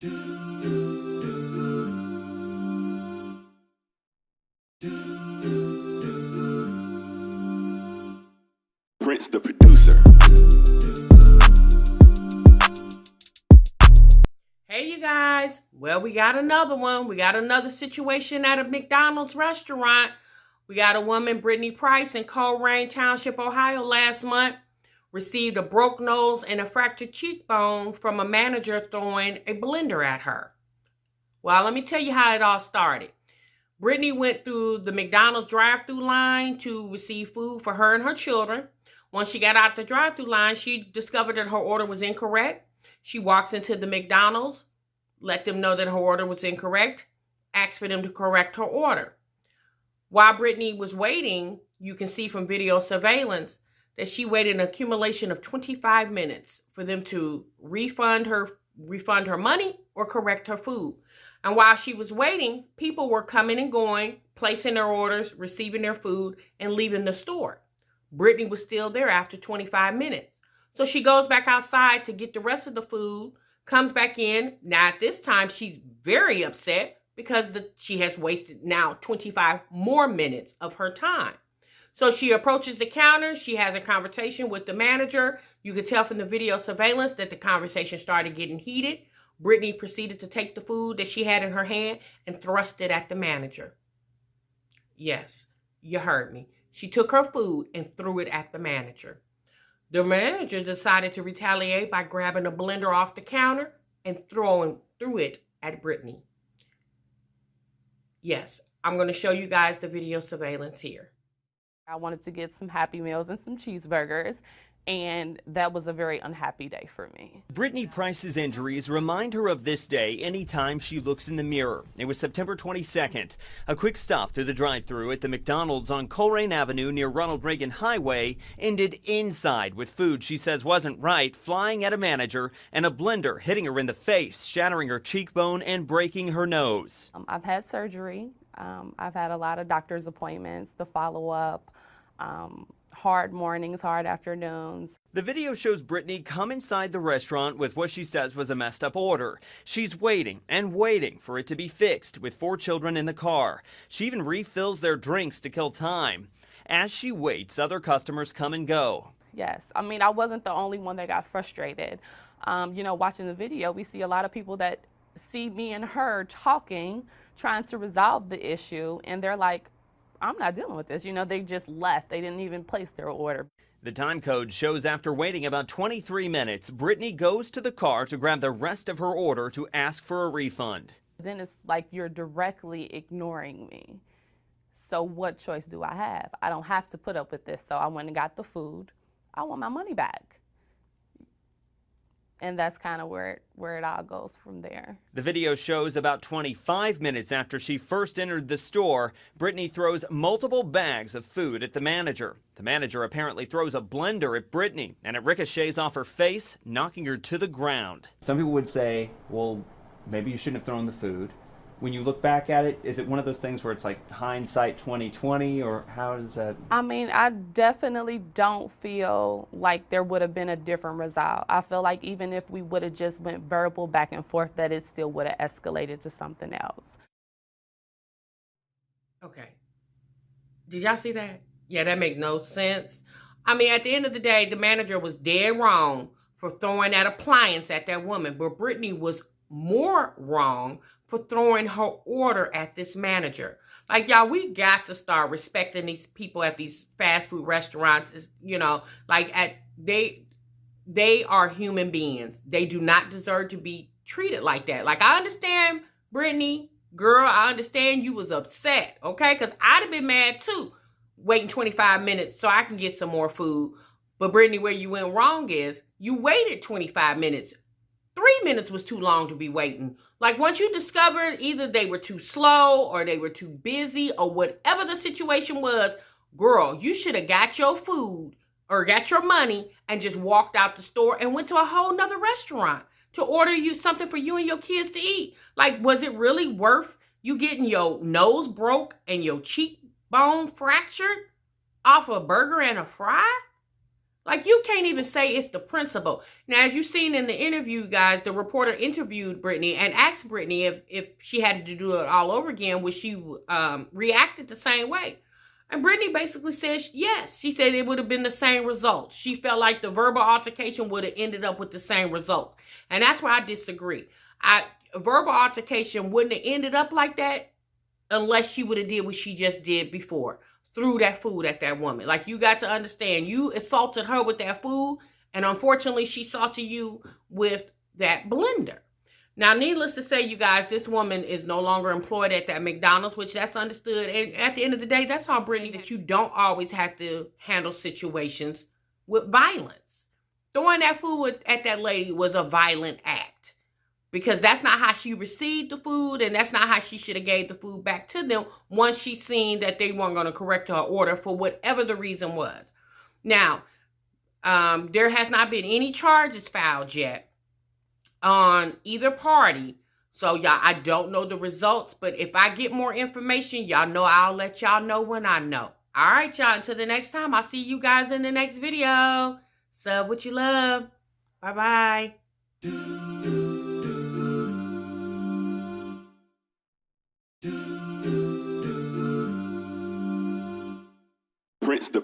Prince the producer. Hey, you guys. Well, we got another one. We got another situation at a McDonald's restaurant. We got a woman, Brittany Price, in Coleraine Township, Ohio, last month, received a broke nose and a fractured cheekbone from a manager throwing a blender at her. Well, let me tell you how it all started. Brittany went through the McDonald's drive-thru line to receive food for her and her children. Once she got out the drive-thru line, she discovered that her order was incorrect. She walks into the McDonald's, let them know that her order was incorrect, asked for them to correct her order. While Brittany was waiting, you can see from video surveillance that she waited an accumulation of 25 minutes for them to refund her money or correct her food. And while she was waiting, people were coming and going, placing their orders, receiving their food, and leaving the store. Brittany was still there after 25 minutes. So she goes back outside to get the rest of the food, comes back in. Now at this time, she's very upset because she has wasted now 25 more minutes of her time. So she approaches the counter. She has a conversation with the manager. You could tell from the video surveillance that the conversation started getting heated. Brittany proceeded to take the food that she had in her hand and thrust it at the manager. Yes, you heard me. She took her food and threw it at the manager. The manager decided to retaliate by grabbing a blender off the counter and threw it at Brittany. Yes, I'm going to show you guys the video surveillance here. I wanted to get some Happy Meals and some cheeseburgers, and that was a very unhappy day for me. Brittany Price's injuries remind her of this day anytime she looks in the mirror. It was September 22nd. A quick stop through the drive-thru at the McDonald's on Coleraine Avenue near Ronald Reagan Highway ended inside with food she says wasn't right flying at a manager and a blender hitting her in the face, shattering her cheekbone and breaking her nose. I've had surgery. I've had a lot of doctor's appointments, the follow-up, hard mornings, hard afternoons. The video shows Brittany come inside the restaurant with what she says was a messed up order. She's waiting and waiting for it to be fixed with 4 children in the car. She even refills their drinks to kill time. As she waits, other customers come and go. Yes, I mean, I wasn't the only one that got frustrated. Watching the video, we see a lot of people that see me and her talking, trying to resolve the issue, and they're like, I'm not dealing with this. They just left. They didn't even place their order. The time code shows after waiting about 23 minutes, Brittany goes to the car to grab the rest of her order to ask for a refund. Then it's like you're directly ignoring me. So what choice do I have? I don't have to put up with this. So I went and got the food. I want my money back. And that's kind of where it all goes from there. The video shows about 25 minutes after she first entered the store, Brittany throws multiple bags of food at the manager. The manager apparently throws a blender at Brittany, and it ricochets off her face, knocking her to the ground. Some people would say, well, maybe you shouldn't have thrown the food. When you look back at it, is it one of those things where it's like hindsight 2020, or how does that? I mean, I definitely don't feel like there would have been a different result. I feel like even if we would have just went verbal back and forth, that it still would have escalated to something else. Okay. Did y'all see that? Yeah, that makes no sense. I mean, at the end of the day, the manager was dead wrong for throwing that appliance at that woman, but Brittany was more wrong for throwing her order at this manager. Like, y'all, we got to start respecting these people at these fast food restaurants. They are human beings. They do not deserve to be treated like that. Like, I understand, Brittany, girl, I understand you was upset, okay? Because I'd have been mad too, waiting 25 minutes so I can get some more food. But Brittany, where you went wrong is you waited 25 minutes. 3 minutes was too long to be waiting. Like, once you discovered either they were too slow or they were too busy or whatever the situation was, girl, you should have got your food or got your money and just walked out the store and went to a whole nother restaurant to order you something for you and your kids to eat. Like, was it really worth you getting your nose broke and your cheekbone fractured off a burger and a fry? Like, you can't even say it's the principal. Now, as you've seen in the interview, guys, the reporter interviewed Brittany and asked Brittany if she had to do it all over again, would she reacted the same way? And Brittany basically said yes. She said it would have been the same result. She felt like the verbal altercation would have ended up with the same result. And that's where I disagree. Verbal altercation wouldn't have ended up like that unless she would have did what she just did before. Threw that food at that woman. Like, you got to understand, you assaulted her with that food, and unfortunately she assaulted you with that blender. Now, needless to say, you guys, this woman is no longer employed at that McDonald's, which that's understood. And at the end of the day, that's how, Brittany, that you don't always have to handle situations with violence. Throwing that food at that lady was a violent act, because that's not how she received the food, and that's not how she should have gave the food back to them once she seen that they weren't going to correct her order for whatever the reason was. Now, there has not been any charges filed yet on either party. So, y'all, I don't know the results, but if I get more information, y'all know I'll let y'all know when I know. All right, y'all, until the next time, I'll see you guys in the next video. Sub what you love. Bye-bye. Prince the